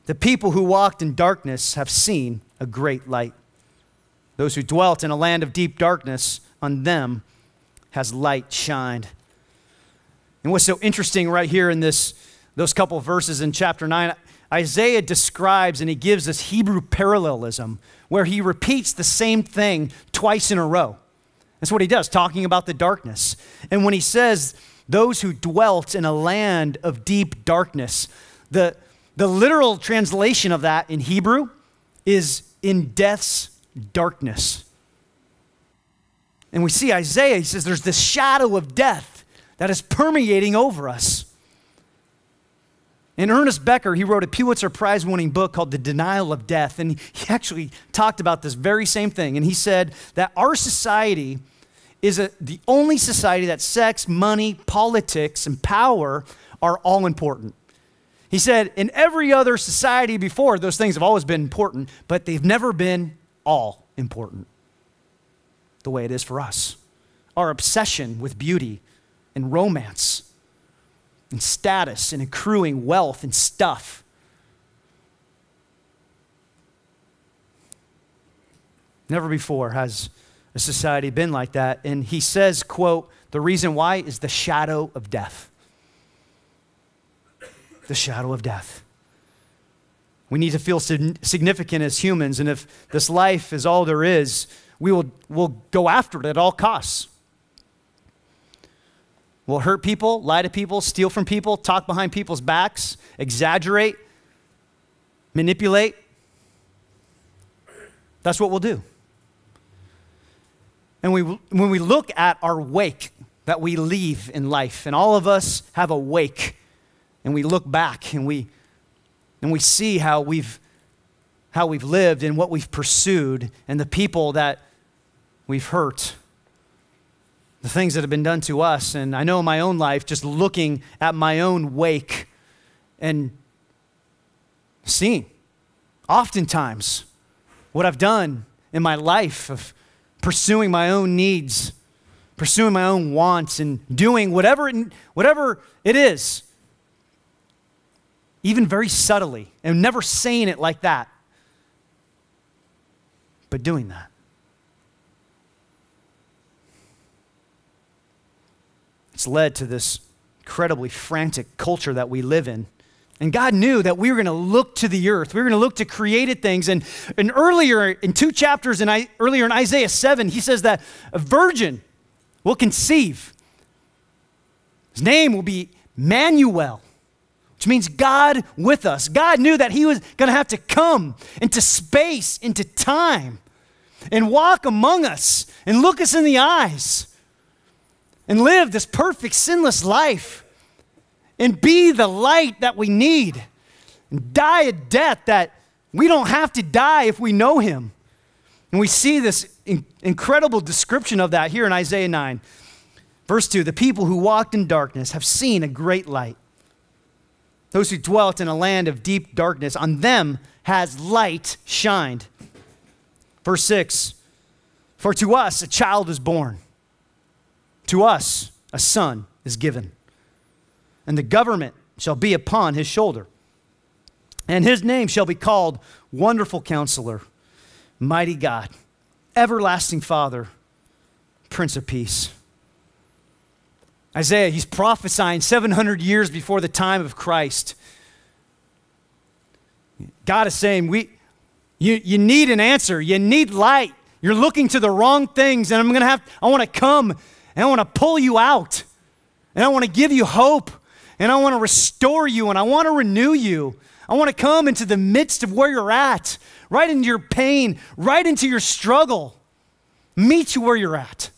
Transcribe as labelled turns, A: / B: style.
A: The people who walked in darkness have seen a great light. Those who dwelt in a land of deep darkness, on them has light shined. And what's so interesting right here in those couple of verses in chapter 9, Isaiah describes and he gives this Hebrew parallelism where he repeats the same thing twice in a row. That's what he does, talking about the darkness. And when he says, those who dwelt in a land of deep darkness, the literal translation of that in Hebrew is in death's darkness. And we see Isaiah, he says there's this shadow of death that is permeating over us. And Ernest Becker, he wrote a Pulitzer Prize-winning book called The Denial of Death, and he actually talked about this very same thing. And he said that our society is the only society that sex, money, politics, and power are all important. He said, in every other society before, those things have always been important, but they've never been all important the way it is for us. Our obsession with beauty and romance and status and accruing wealth and stuff. Never before has a society been like that. And he says, quote, the reason why is the shadow of death. The shadow of death. We need to feel significant as humans, and if this life is all there is, we'll go after it at all costs. We'll hurt people, lie to people, steal from people, talk behind people's backs, exaggerate, manipulate. That's what we'll do. And when we look at our wake that we leave in life, and all of us have a wake, and we look back and we see how we've lived and what we've pursued and the people that we've hurt, the things that have been done to us. And I know in my own life, just looking at my own wake and seeing oftentimes what I've done in my life of pursuing my own needs, pursuing my own wants, and doing whatever it is, even very subtly, and never saying it like that, but doing that. It's led to this incredibly frantic culture that we live in. And God knew that we were going to look to the earth. We were going to look to created things. And earlier, in 2 chapters, earlier in Isaiah 7, he says that a virgin will conceive. His name will be Emmanuel, which means God with us. God knew that he was going to have to come into space, into time, and walk among us and look us in the eyes and live this perfect, sinless life and be the light that we need and die a death that we don't have to die if we know him. And we see this incredible description of that here in Isaiah 9. Verse 2, the people who walked in darkness have seen a great light. Those who dwelt in a land of deep darkness, on them has light shined. Verse 6, for to us a child is born. To us a son is given. And the government shall be upon his shoulder. And his name shall be called Wonderful Counselor, Mighty God, Everlasting Father, Prince of Peace. Isaiah, he's prophesying 700 years before the time of Christ. God is saying, you need an answer. You need light. You're looking to the wrong things, and I want to come, and I want to pull you out, and I want to give you hope, and I want to restore you, and I want to renew you. I want to come into the midst of where you're at, right into your pain, right into your struggle, meet you where you're at.